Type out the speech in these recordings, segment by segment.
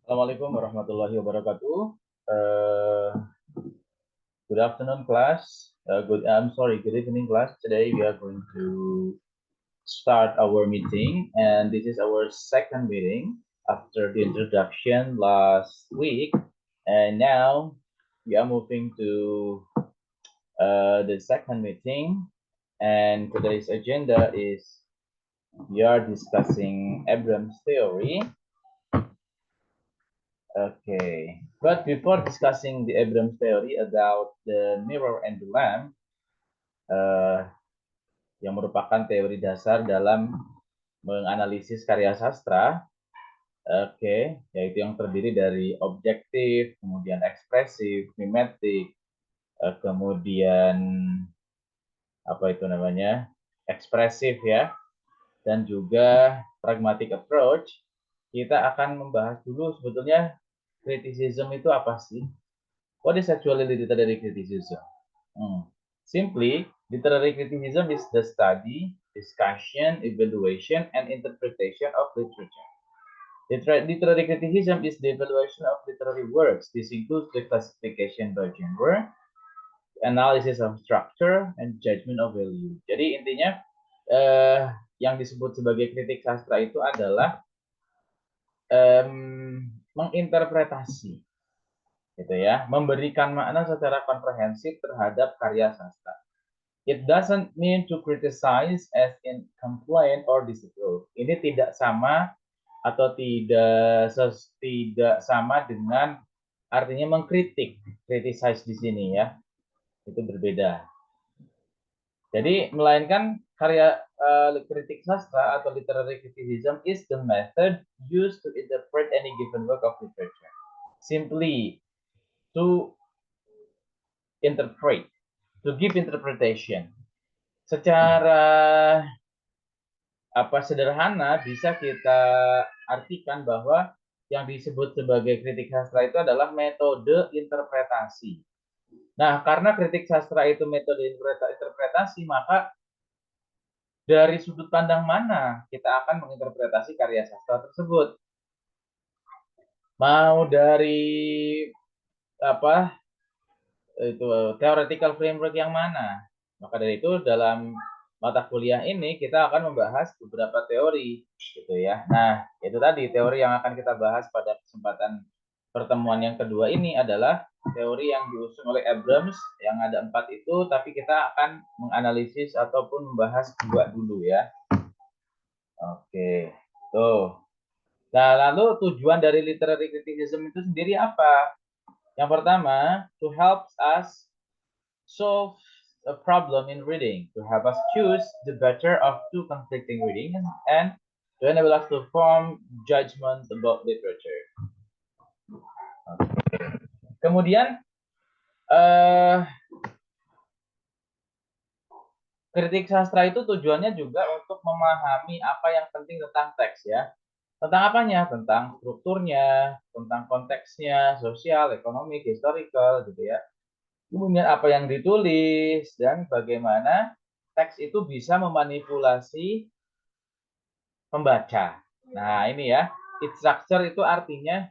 Assalamualaikum warahmatullahi wabarakatuh. Uh, Good afternoon, class. Good evening, class. Today we are going to start our meeting, and this is our second meeting after the introduction last week. And now we are moving to the second meeting, and today's agenda is we are discussing Abrams theory. Okay, but before discussing the Abrams theory about the mirror and the lamp, yang merupakan teori dasar dalam menganalisis karya sastra, yaitu yang terdiri dari objektif, kemudian ekspresif, mimetik, kemudian apa itu namanya, ekspresif ya, dan juga pragmatic approach. Kita akan membahas dulu sebetulnya criticism itu apa sih? What is actually literary criticism? Simply, literary criticism is the study, discussion, evaluation, and interpretation of literature. Literary criticism is the evaluation of literary works. This includes the classification by genre, analysis of structure, and judgment of value. Jadi intinya yang disebut sebagai kritik sastra itu adalah menginterpretasi, gitu ya, memberikan makna secara komprehensif terhadap karya sastra. It doesn't mean to criticize as in complain or disapprove. Ini tidak sama atau tidak sama dengan artinya mengkritik, criticize di sini ya. Itu berbeda. Jadi melainkan karya kritik sastra atau literary criticism is the method used to interpret any given work of literature. Simply to interpret, to give interpretation. Secara sederhana bisa kita artikan bahwa yang disebut sebagai kritik sastra itu adalah metode interpretasi. Nah, karena kritik sastra itu metode interpretasi, maka dari sudut pandang mana kita akan menginterpretasi karya sastra tersebut? Mau dari theoretical framework yang mana? Maka dari itu dalam mata kuliah ini kita akan membahas beberapa teori, gitu ya. Nah, itu tadi teori yang akan kita bahas pada kesempatan pertemuan yang kedua ini adalah teori yang diusung oleh Abrams yang ada 4 itu, tapi kita akan menganalisis ataupun membahas 2 dulu ya. Oke, tuh. Nah, lalu tujuan dari literary criticism itu sendiri apa? Yang pertama, to help us solve a problem in reading, to help us choose the better of two conflicting readings, and to enable us to form judgments about literature. Okay. Kemudian, kritik sastra itu tujuannya juga untuk memahami apa yang penting tentang teks ya. Tentang apanya? Tentang strukturnya, tentang konteksnya, sosial, ekonomi, historical gitu ya. Kemudian apa yang ditulis dan bagaimana teks itu bisa memanipulasi pembaca. Nah, ini ya. Its structure itu artinya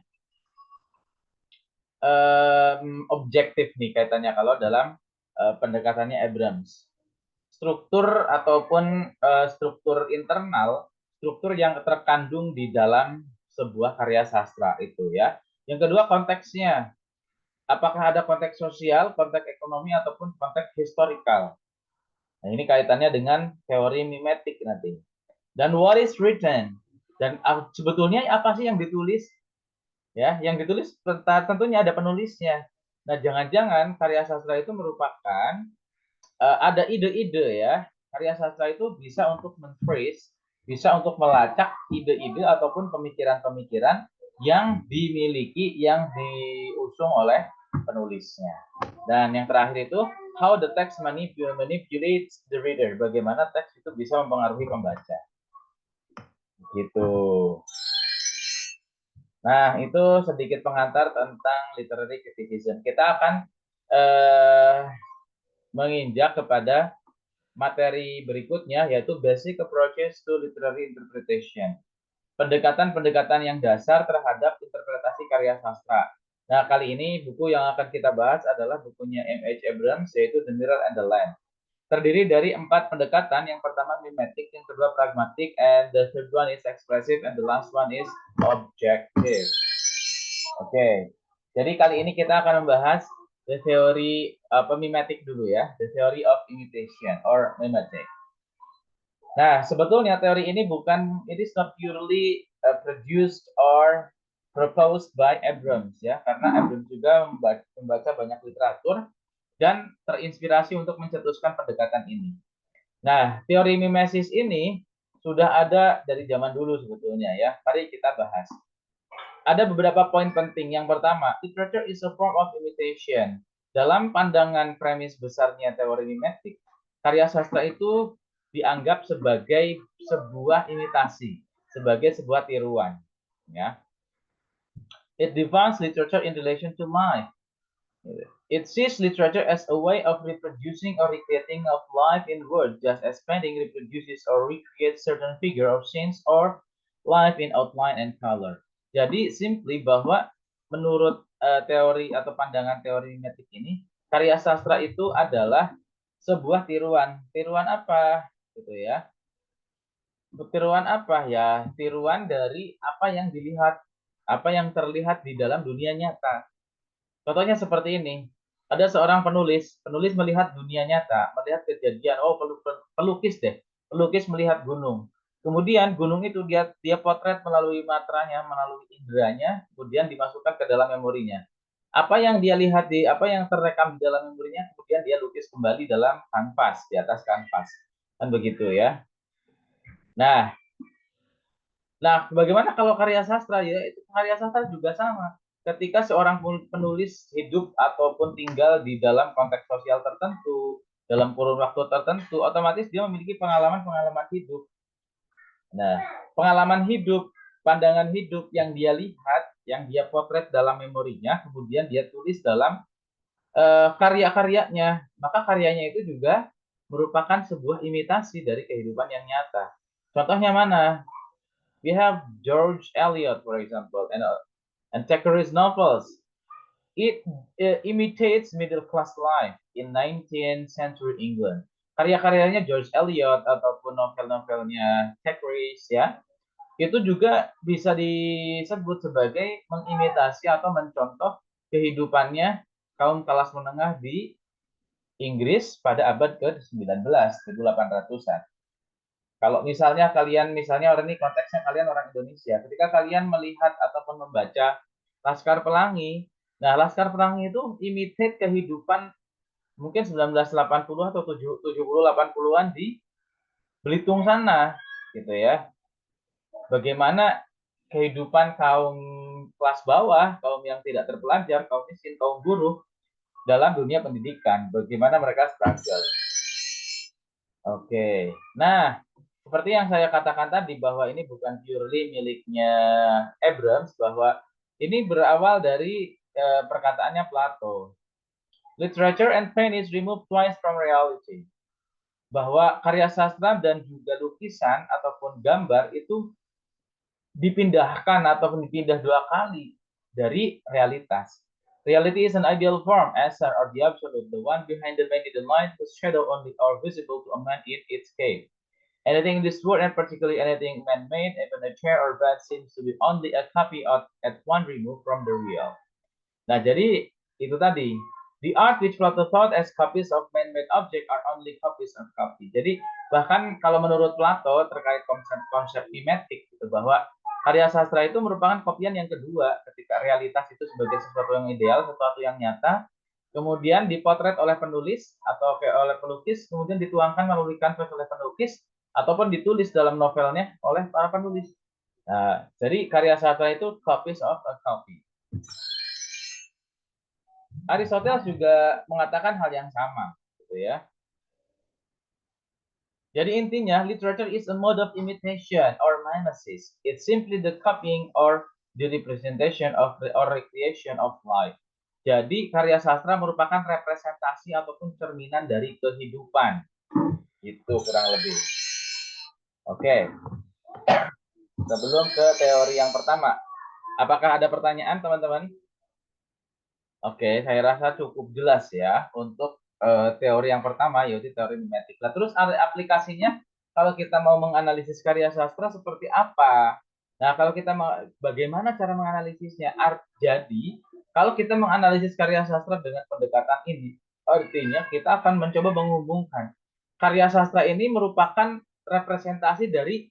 objektif nih kaitannya kalau dalam pendekatannya Abrams. Struktur ataupun struktur internal, struktur yang terkandung di dalam sebuah karya sastra itu ya. Yang kedua konteksnya. Apakah ada konteks sosial, konteks ekonomi ataupun konteks historical. Nah, ini kaitannya dengan teori mimetik nanti. Dan what is written? Dan sebetulnya apa sih yang ditulis? Ya, yang ditulis tentunya ada penulisnya. Nah, jangan-jangan karya sastra itu merupakan ada ide-ide ya. Karya sastra itu bisa untuk men-phrase, bisa untuk melacak ide-ide ataupun pemikiran-pemikiran yang dimiliki, yang diusung oleh penulisnya. Dan yang terakhir itu, how the text manipulates the reader. Bagaimana teks itu bisa mempengaruhi pembaca. Gitu. Nah, itu sedikit pengantar tentang literary criticism. Kita akan menginjak kepada materi berikutnya, yaitu basic approaches to literary interpretation. pendekatan-pendekatan yang dasar terhadap interpretasi karya sastra. Nah, kali ini buku yang akan kita bahas adalah bukunya M.H. Abrams, yaitu The Mirror and the Lamp. Terdiri dari 4 pendekatan. Yang pertama mimetic, yang kedua pragmatic, and the third one is expressive, and the last one is objective. Oke, jadi kali ini kita akan membahas the theory mimetic dulu ya, the theory of imitation or mimetic. Nah, sebetulnya teori ini bukan, it is not purely produced or proposed by Abrams ya, karena Abrams juga membaca banyak literatur dan terinspirasi untuk mencetuskan pendekatan ini. Nah, teori mimesis ini sudah ada dari zaman dulu sebetulnya ya. Mari kita bahas. Ada beberapa poin penting. Yang pertama, literature is a form of imitation. Dalam pandangan premis besarnya teori mimetik, karya sastra itu dianggap sebagai sebuah imitasi, sebagai sebuah tiruan. Ya. It defines literature in relation to life. It sees literature as a way of reproducing or recreating of life in words, just as painting reproduces or recreates certain figure of scenes or life in outline and color. Jadi simply bahwa menurut teori atau pandangan teori mimetik ini, karya sastra itu adalah sebuah tiruan. Tiruan apa? Gitu ya. Tiruan apa ya? Tiruan dari apa yang dilihat, apa yang terlihat di dalam dunia nyata. Contohnya seperti ini. Ada seorang penulis melihat dunia nyata, melihat kejadian, pelukis deh. Pelukis melihat gunung. Kemudian gunung itu dia potret melalui materanya, melalui inderanya, kemudian dimasukkan ke dalam memorinya. Apa yang dia lihat apa yang terrekam di dalam memorinya, kemudian dia lukis kembali dalam kanvas, di atas kanvas. Kan begitu ya. Nah, bagaimana kalau karya sastra ya? Itu karya sastra juga sama. Ketika seorang penulis hidup ataupun tinggal di dalam konteks sosial tertentu, dalam kurun waktu tertentu, otomatis dia memiliki pengalaman-pengalaman hidup. Nah, pengalaman hidup, pandangan hidup yang dia lihat, yang dia potret dalam memorinya, kemudian dia tulis dalam karya-karyanya. Maka karyanya itu juga merupakan sebuah imitasi dari kehidupan yang nyata. Contohnya mana? We have George Eliot, for example, and Thackeray's novels. It imitates middle class life in 19th century England. Karya-karyanya George Eliot ataupun novel-novelnya Thackeray ya, itu juga bisa disebut sebagai mengimitasi atau mencontoh kehidupannya kaum kelas menengah di Inggris pada abad ke-19, 1800-an. Kalau misalnya orang ini konteksnya kalian orang Indonesia, ketika kalian melihat ataupun membaca Laskar Pelangi, nah Laskar Pelangi itu imitate kehidupan mungkin 1980 atau 70-80-an di Belitung sana, gitu ya. Bagaimana kehidupan kaum kelas bawah, kaum yang tidak terpelajar, kaum miskin, kaum buruh dalam dunia pendidikan, bagaimana mereka struggle. Oke, nah seperti yang saya katakan tadi bahwa ini bukan purely miliknya Abrams, bahwa ini berawal dari perkataannya Plato. Literature and paint is removed twice from reality. Bahwa karya sastra dan juga lukisan ataupun gambar itu dipindahkan ataupun dipindah 2 kali dari realitas. Reality is an ideal form, essence, or the absolute, the one behind the man-made light, whose shadow only are visible to a man in its cave. Anything in this world, and particularly anything man-made, even a chair or bed, seems to be only a copy of at one remove from the real. Nah, jadi itu tadi. The art which Plato thought as copies of man-made object are only copies of copy. Jadi bahkan kalau menurut Plato terkait konsep mimetik itu bahwa karya sastra itu merupakan kopian yang kedua ketika realitas itu sebagai sesuatu yang ideal, sesuatu yang nyata, kemudian dipotret oleh penulis atau oleh pelukis, kemudian dituangkan melalui kanvas oleh pelukis, ataupun ditulis dalam novelnya oleh para penulis. Nah, jadi karya sastra itu copies of a copy. Aristoteles juga mengatakan hal yang sama, gitu ya. Jadi intinya, literature is a mode of imitation or mimesis. It's simply the copying or the representation of or recreation of life. Jadi karya sastra merupakan representasi ataupun cerminan dari kehidupan. Itu kurang lebih. Oke. Sebelum ke teori yang pertama. Apakah ada pertanyaan, teman-teman? Oke, saya rasa cukup jelas ya untuk teori yang pertama, yaitu teori mimetik. Nah, terus aplikasinya kalau kita mau menganalisis karya sastra seperti apa? Nah, kalau kita bagaimana cara menganalisisnya? Jadi, kalau kita menganalisis karya sastra dengan pendekatan ini, artinya kita akan mencoba menghubungkan karya sastra ini merupakan representasi dari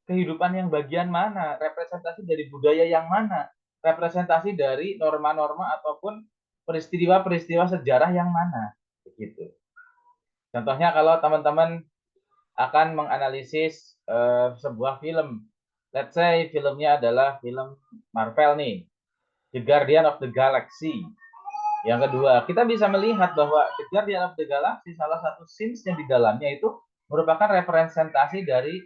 kehidupan yang bagian mana, representasi dari budaya yang mana, representasi dari norma-norma ataupun peristiwa-peristiwa sejarah yang mana, begitu. Contohnya kalau teman-teman akan menganalisis sebuah film, let's say filmnya adalah film Marvel nih, The Guardian of the Galaxy. Yang kedua, kita bisa melihat bahwa The Guardian of the Galaxy salah satu scenes-nya di dalamnya itu merupakan representasi dari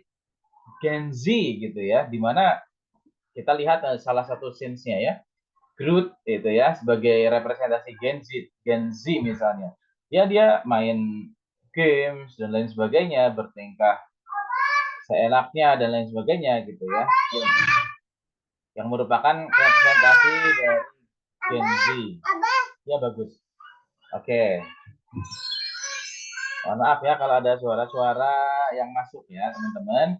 Gen Z gitu ya, di mana kita lihat salah satu scenes-nya ya, Groot itu ya sebagai representasi Gen Z misalnya. Ya dia main games dan lain sebagainya, bertingkah seenaknya dan lain sebagainya gitu ya. Yang merupakan representasi dari Gen Z. Ya bagus. Oke. Mohon maaf ya kalau ada suara-suara yang masuk ya teman-teman.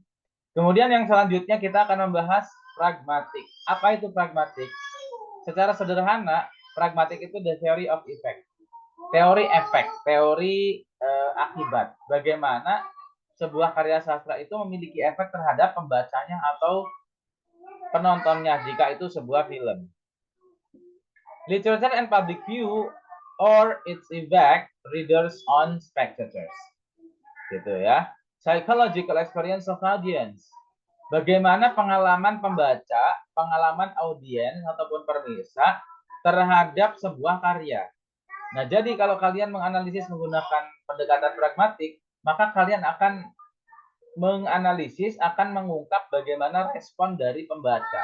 Kemudian yang selanjutnya kita akan membahas pragmatik. Apa itu pragmatik? Secara sederhana, pragmatik itu the theory of effect. Teori efek, teori akibat. Bagaimana sebuah karya sastra itu memiliki efek terhadap pembacanya atau penontonnya jika itu sebuah film. Literature and public view or its effect readers on spectators. Gitu ya. Psychological experience of audience. Bagaimana pengalaman pembaca, pengalaman audiens ataupun pemirsa terhadap sebuah karya. Nah, jadi kalau kalian menganalisis menggunakan pendekatan pragmatik, maka kalian akan menganalisis, akan mengungkap bagaimana respon dari pembaca.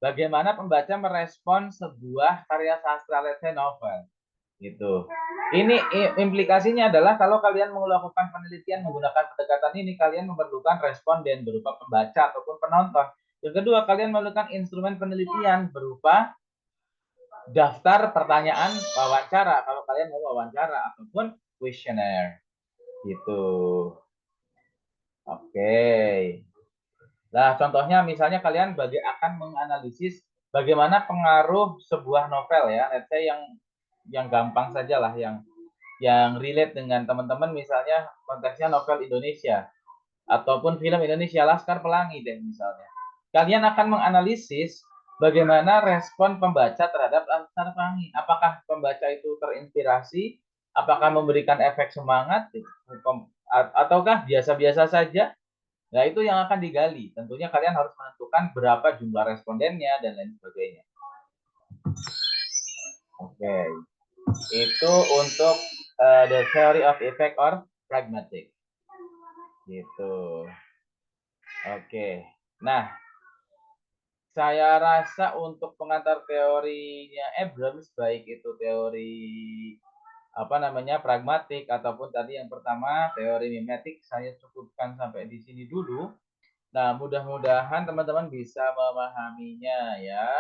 Bagaimana pembaca merespon sebuah karya sastra, let's say novel. Gitu. Ini implikasinya adalah kalau kalian melakukan penelitian menggunakan pendekatan ini, kalian memerlukan responden berupa pembaca ataupun penonton. Yang kedua, kalian memerlukan instrumen penelitian berupa daftar pertanyaan wawancara kalau kalian mau wawancara ataupun kuesioner gitu. Oke. Nah, contohnya misalnya kalian akan menganalisis bagaimana pengaruh sebuah novel ya, let's say yang gampang saja lah, yang relate dengan teman-teman, misalnya konteksnya novel Indonesia ataupun film Indonesia Laskar Pelangi deh misalnya. Kalian akan menganalisis bagaimana respon pembaca terhadap Laskar Pelangi. Apakah pembaca itu terinspirasi? Apakah memberikan efek semangat? Ataukah biasa-biasa saja? Nah, itu yang akan digali. Tentunya kalian harus menentukan berapa jumlah respondennya dan lain sebagainya. Oke. Itu untuk the theory of effect or pragmatic. Gitu. Oke. Nah, saya rasa untuk pengantar teorinya Abrams, baik itu teori pragmatik ataupun tadi yang pertama teori mimetik, saya cukupkan sampai di sini dulu. Nah, mudah-mudahan teman-teman bisa memahaminya ya.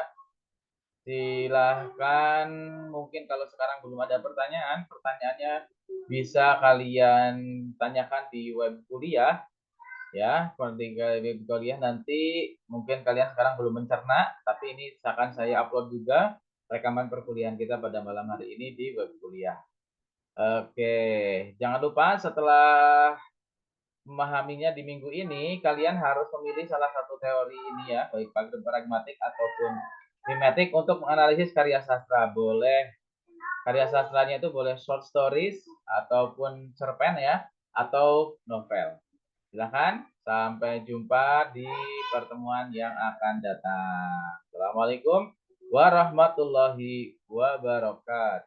Silahkan, mungkin kalau sekarang belum ada pertanyaannya bisa kalian tanyakan di web kuliah ya, seperti web kuliah nanti mungkin kalian sekarang belum mencerna, tapi ini akan saya upload juga rekaman perkuliahan kita pada malam hari ini di web kuliah. Oke, jangan lupa setelah memahaminya di minggu ini, kalian harus memilih salah satu teori ini ya, baik pragmatik ataupun mimetik untuk menganalisis karya sastra. Boleh karya sastranya itu boleh short stories ataupun cerpen ya, atau novel. Silakan, sampai jumpa di pertemuan yang akan datang. Assalamualaikum warahmatullahi wabarakatuh.